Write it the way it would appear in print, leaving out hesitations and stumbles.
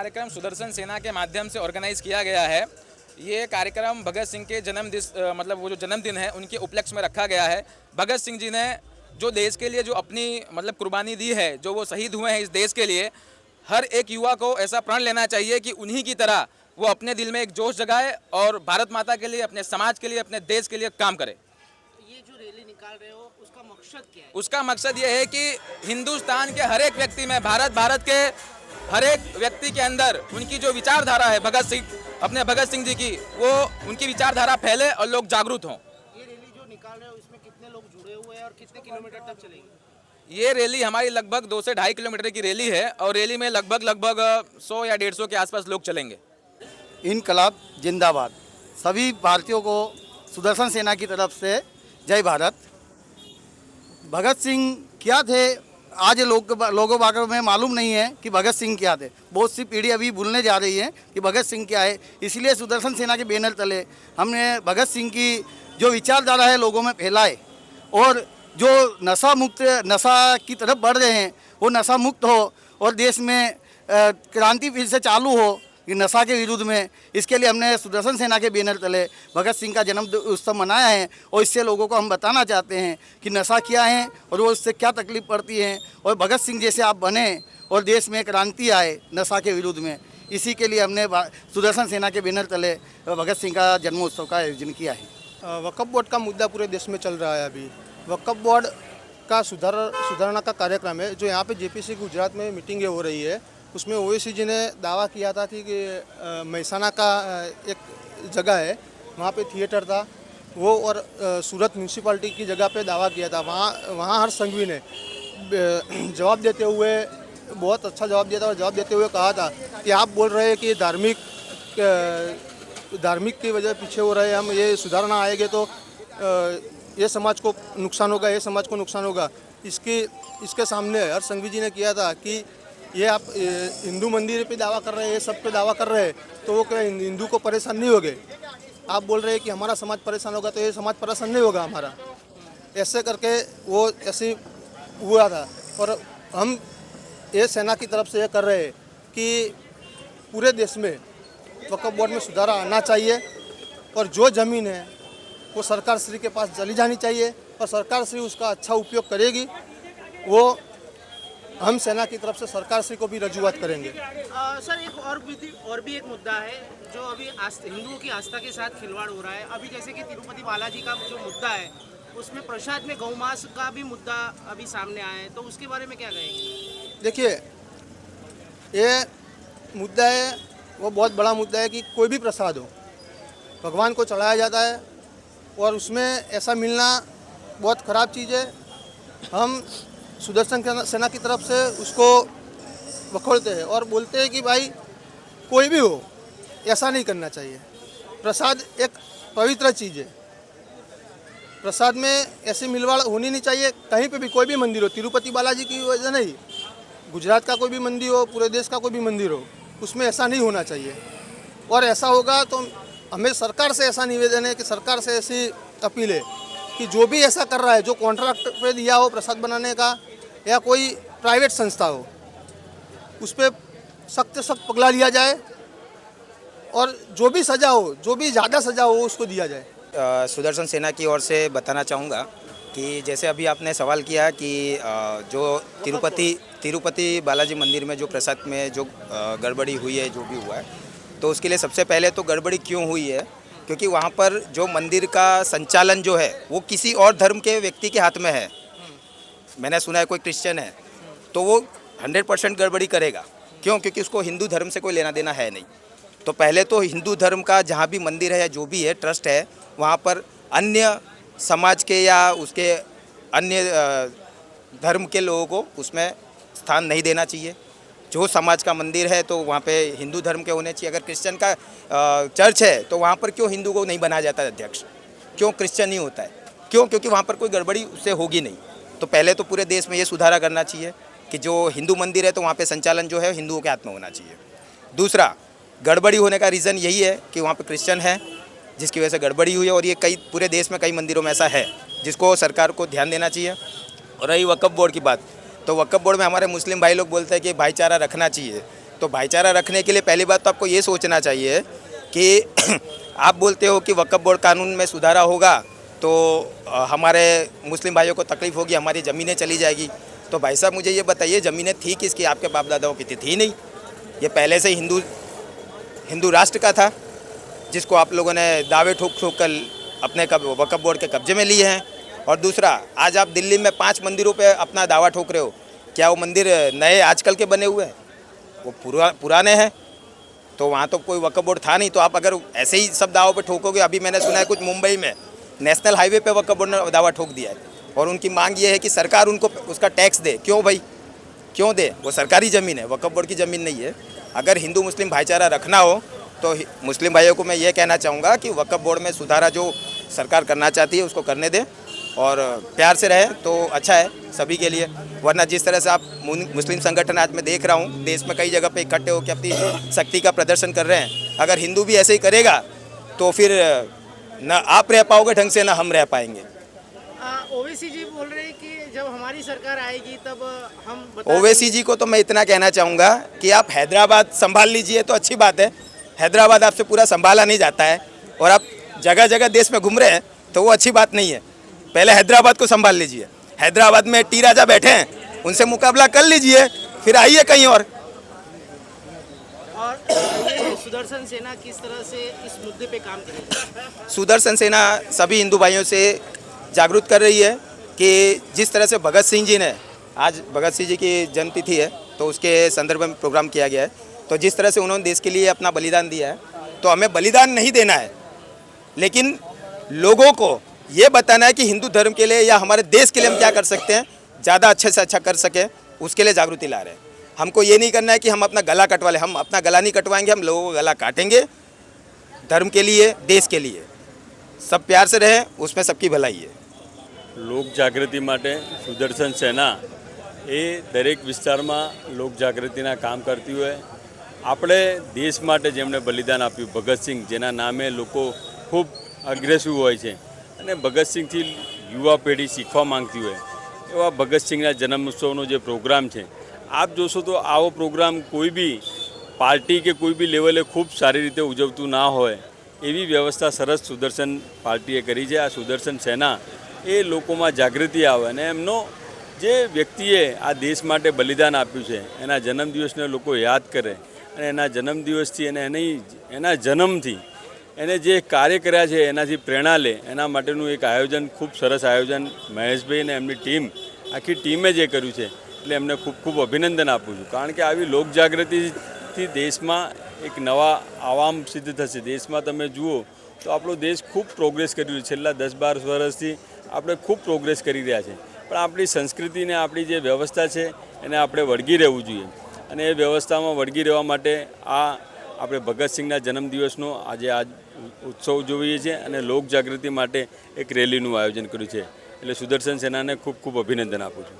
कार्यक्रम सुदर्शन सेना के माध्यम से ऑर्गेनाइज किया गया है। ये कार्यक्रम भगत सिंह के मतलब वो जो जन्मदिन है उनके उपलक्ष्य में रखा गया है। भगत सिंह जी ने जो देश के लिए जो अपनी मतलब कुर्बानी दी है, जो वो शहीद हुए हैं इस देश के लिए, हर एक युवा को ऐसा प्रण लेना चाहिए कि उन्हीं की तरह वो अपने दिल में एक जोश जगाए और भारत माता के लिए, अपने समाज के लिए, अपने देश के लिए काम करे। ये जो रैली निकाल रहे हो उसका मकसद क्या है? उसका मकसद ये है कि हिंदुस्तान के हर एक व्यक्ति में, भारत के हर एक व्यक्ति के अंदर उनकी जो विचारधारा है अपने भगत सिंह जी की, वो उनकी विचारधारा फैले और लोग जागरूक हों। ये रैली जो निकाल रहे हो इसमें कितने लोग जुड़े हुए हैं और कितने किलोमीटर तक चलेंगे? ये रैली हमारी लगभग 2 से 2.5 किलोमीटर की रैली है और रैली में लगभग 100 या 150 के आसपास लोग चलेंगे। इनकलाब जिंदाबाद। सभी भारतीयों को सुदर्शन सेना की तरफ से जय भारत। भगत सिंह क्या थे आज लोगों बागों में मालूम नहीं है कि भगत सिंह क्या थे। बहुत सी पीढ़ी अभी भूलने जा रही है कि भगत सिंह क्या है। इसलिए सुदर्शन सेना के बैनर तले हमने भगत सिंह की जो विचारधारा है लोगों में फैलाए और जो नशा की तरफ बढ़ रहे हैं वो नशा मुक्त हो और देश में क्रांति फिर से चालू हो कि नशा के विरुद्ध में। इसके लिए हमने सुदर्शन सेना के बैनर तले भगत सिंह का जन्म उत्सव मनाया है और इससे लोगों को हम बताना चाहते हैं कि नशा क्या है और वो उससे क्या तकलीफ पड़ती है और भगत सिंह जैसे आप बने और देश में क्रांति आए नशा के विरुद्ध में। इसी के लिए हमने सुदर्शन सेना के बैनर तले भगत सिंह का जन्मोत्सव का आयोजन किया है। वक्फ बोर्ड का मुद्दा पूरे देश में चल रहा है। अभी वक्फ बोर्ड का सुधारना का कार्यक्रम है जो यहाँ पे जेपीसी गुजरात में मीटिंगें हो रही है। उसमें ओवैसी जी ने दावा किया था कि मेहसाना का एक जगह है वहाँ पे थिएटर था वो, और सूरत म्यूनसिपाल्टी की जगह पे दावा किया था। वहाँ हर्ष संघवी ने जवाब देते हुए बहुत अच्छा जवाब दिया था और जवाब देते हुए कहा था कि आप बोल रहे हैं कि धार्मिक की वजह पीछे हो रहे हैं, हम ये सुधारना आएंगे तो ये समाज को नुकसान होगा, ये समाज को नुकसान होगा। इसके सामने हर्ष संघवी जी ने किया था कि ये आप हिंदू मंदिर पे दावा कर रहे हैं, ये सब पे दावा कर रहे हैं, तो वो क्या हिंदू को परेशान नहीं होगे? आप बोल रहे हैं कि हमारा समाज परेशान होगा, तो ये समाज परेशान नहीं होगा हमारा। ऐसे करके वो ऐसे हुआ था। और हम ये सेना की तरफ से ये कर रहे हैं कि पूरे देश में वक्फ बोर्ड में सुधार आना चाहिए और जो ज़मीन है वो सरकार श्री के पास चली जानी चाहिए और सरकार श्री उसका अच्छा उपयोग करेगी। वो हम सेना की तरफ से सरकार श्री को भी रजूआत करेंगे। सर एक और भी एक मुद्दा है जो अभी हिंदुओं की आस्था के साथ खिलवाड़ हो रहा है। अभी जैसे कि तिरुपति बालाजी का जो मुद्दा है उसमें प्रसाद में गौमांस का भी मुद्दा अभी सामने आया है, तो उसके बारे में क्या कहेंगे? देखिए, ये मुद्दा है वो बहुत बड़ा मुद्दा है कि कोई भी प्रसाद हो भगवान को चढ़ाया जाता है और उसमें ऐसा मिलना बहुत ख़राब चीज़ है। हम सुदर्शन सेना की तरफ से उसको बखोलते हैं और बोलते हैं कि भाई कोई भी हो ऐसा नहीं करना चाहिए। प्रसाद एक पवित्र चीज़ है, प्रसाद में ऐसी मिलवाड़ होनी नहीं चाहिए। कहीं पे भी कोई भी मंदिर हो, तिरुपति बालाजी की वजह नहीं, गुजरात का कोई भी मंदिर हो, पूरे देश का कोई भी मंदिर हो, उसमें ऐसा नहीं होना चाहिए। और ऐसा होगा तो हमें सरकार से ऐसा निवेदन है कि सरकार से ऐसी अपील है कि जो भी ऐसा कर रहा है, जो कॉन्ट्रैक्ट पे दिया हो प्रसाद बनाने का या कोई प्राइवेट संस्था हो, उस पर सख्त से सख्त पगला लिया जाए और जो भी सज़ा हो, जो भी ज़्यादा सज़ा हो उसको दिया जाए। सुदर्शन सेना की ओर से बताना चाहूँगा कि जैसे अभी आपने सवाल किया कि जो तिरुपति बालाजी मंदिर में जो प्रसाद में जो गड़बड़ी हुई है, जो भी हुआ है, तो उसके लिए सबसे पहले तो गड़बड़ी क्यों हुई है, क्योंकि वहाँ पर जो मंदिर का संचालन जो है वो किसी और धर्म के व्यक्ति के हाथ में है। मैंने सुना है कोई क्रिश्चियन है तो वो 100% गड़बड़ी करेगा। क्यों? क्योंकि उसको हिंदू धर्म से कोई लेना देना है नहीं। तो पहले तो हिंदू धर्म का जहाँ भी मंदिर है या जो भी है ट्रस्ट है, वहाँ पर अन्य समाज के या उसके अन्य धर्म के लोगों को उसमें स्थान नहीं देना चाहिए। जो समाज का मंदिर है तो वहाँ पे हिंदू धर्म के होने चाहिए। अगर क्रिश्चियन का चर्च है तो वहाँ पर क्यों हिंदू को नहीं बनाया जाता अध्यक्ष? क्यों क्रिश्चियन ही होता है? क्यों? क्योंकि वहाँ पर कोई गड़बड़ी उससे होगी नहीं। तो पहले तो पूरे देश में ये सुधारा करना चाहिए कि जो हिंदू मंदिर है तो वहाँ पे संचालन जो है हिंदुओं के हाथ में होना चाहिए। दूसरा, गड़बड़ी होने का रीज़न यही है कि वहाँ पे क्रिश्चियन है जिसकी वजह से गड़बड़ी हुई है, और ये कई पूरे देश में कई मंदिरों में ऐसा है जिसको सरकार को ध्यान देना चाहिए। और रही वक्फ बोर्ड की बात, तो वक्फ बोर्ड में हमारे मुस्लिम भाई लोग बोलते हैं कि भाईचारा रखना चाहिए। तो तो भाईचारा रखने के लिए पहली बात तो आपको ये सोचना चाहिए कि आप बोलते हो कि वक्फ बोर्ड कानून में सुधारा होगा तो हमारे मुस्लिम भाइयों को तकलीफ़ होगी, हमारी ज़मीनें चली जाएगी। तो भाई साहब मुझे ये बताइए, ज़मीनें थी किसकी? आपके बाप दादाओं की थी नहीं। ये पहले से हिंदू राष्ट्र का था, जिसको आप लोगों ने दावे ठोक कर अपने वक्फ बोर्ड के कब्जे में लिए हैं। और दूसरा, आज आप दिल्ली में 5 मंदिरों पे अपना दावा ठोक रहे हो। क्या वो मंदिर नए आजकल के बने हुए हैं? वो पुराने हैं। तो वहाँ तो कोई वक्फ बोर्ड था नहीं। तो आप अगर ऐसे ही सब दावों पे ठोकोगे, अभी मैंने सुना है कुछ मुंबई में नेशनल हाईवे पे वक्फ बोर्ड ने दावा ठोक दिया है और उनकी मांग ये है कि सरकार उनको उसका टैक्स दे। क्यों भाई, क्यों दे? वो सरकारी ज़मीन है, वक्फ बोर्ड की ज़मीन नहीं है। अगर हिंदू मुस्लिम भाईचारा रखना हो तो मुस्लिम भाइयों को मैं ये कहना चाहूँगा कि वक्फ बोर्ड में सुधारा जो सरकार करना चाहती है उसको करने दें और प्यार से रहें तो अच्छा है सभी के लिए। वरना जिस तरह से आप मुस्लिम संगठन आज मैं देख रहा हूँ देश में कई जगह पे इकट्ठे होकर अपनी शक्ति का प्रदर्शन कर रहे हैं, अगर हिंदू भी ऐसे ही करेगा तो फिर ना आप रह पाओगे ढंग से, ना हम रह पाएंगे। ओवैसी जी बोल रहे हैं कि जब हमारी सरकार आएगी तब हम ओवैसी जी को तो मैं इतना कहना चाहूँगा कि आप हैदराबाद संभाल लीजिए तो अच्छी बात है। हैदराबाद आपसे पूरा संभाला नहीं जाता है और आप जगह जगह देश में घूम रहे हैं तो वो अच्छी बात नहीं है। पहले हैदराबाद को संभाल लीजिए। हैदराबाद में टी राजा बैठे हैं, उनसे मुकाबला कर लीजिए, फिर आइए कहीं और ये सुदर्शन सेना किस तरह से इस मुद्दे पे काम करेगी? सुदर्शन सेना सभी हिंदू भाइयों से जागरूक कर रही है कि जिस तरह से भगत सिंह जी ने, आज भगत सिंह जी की जन्मतिथि है तो उसके संदर्भ में प्रोग्राम किया गया है, तो जिस तरह से उन्होंने देश के लिए अपना बलिदान दिया है तो हमें बलिदान नहीं देना है, लेकिन लोगों को ये बताना है कि हिंदू धर्म के लिए या हमारे देश के लिए हम क्या कर सकते हैं, ज़्यादा अच्छे से अच्छा कर सकें, उसके लिए जागृति ला रहे हैं। हमको ये नहीं करना है कि हम अपना गला कटवा लें, हम अपना गला नहीं कटवाएंगे, हम लोगों का गला काटेंगे धर्म के लिए, देश के लिए। सब प्यार से रहें, उसमें सबकी भलाई है। લોક જાગૃતિ માટે સુદર્શન સેના એ દરેક વિસ્તારમાં લોક જાગૃતિના કામ કરતી હોય. આપણે દેશ માટે જેમણે બલિદાન આપ્યું ભગતસિંહ, જેના નામે લોકો ખૂબ અગ્રેસિવ હોય છે અને ભગતસિંહથી યુવા પેઢી શીખવા માંગતી હોય, એવા ભગતસિંહના જન્મોત્સવનો જે પ્રોગ્રામ છે, આપ જોશો તો આવો પ્રોગ્રામ કોઈ બી પાર્ટી કે કોઈ બી લેવલે ખૂબ સારી રીતે ઉજવતું ના હોય એવી વ્યવસ્થા સરસ સુદર્શન પાર્ટીએ કરી છે. આ સુદર્શન સેના એ લોકોમાં જાગૃતિ આવે અને એમનો જે વ્યક્તિએ આ દેશ માટે બલિદાન આપ્યું છે એના જન્મદિવસને લોકો યાદ કરે અને એના જન્મદિવસથી અને એના જન્મથી એને જે કાર્ય કર્યા છે એનાથી પ્રેરણા લે, એના માટેનું એક આયોજન, ખૂબ સરસ આયોજન મહેશભાઈ અને એમની ટીમ, આખી ટીમે જે કર્યું છે એટલે એમને ખૂબ ખૂબ અભિનંદન આપું છું. કારણ કે આવી લોક જાગૃતિથી દેશમાં એક નવા આવામ સિદ્ધ થશે. દેશમાં તમે જુઓ તો આપણો દેશ ખૂબ પ્રોગ્રેસ કર્યું છે. છેલ્લા 10-12 વર્ષથી આપણે ખૂબ પ્રોગ્રેસ કરી રહ્યા છે, પણ આપણી સંસ્કૃતિને, આપણી જે વ્યવસ્થા છે એને આપણે વળગી રહેવું જોઈએ અને એ વ્યવસ્થામાં વળગી રહેવા માટે આ આપણે ભગતસિંહના જન્મદિવસનો આજે આ ઉત્સવ ઉજવીએ છીએ અને લોક જાગૃતિ માટે એક રેલીનું આયોજન કર્યું છે. એટલે સુદર્શન સેનાને ખૂબ ખૂબ અભિનંદન આપું છું.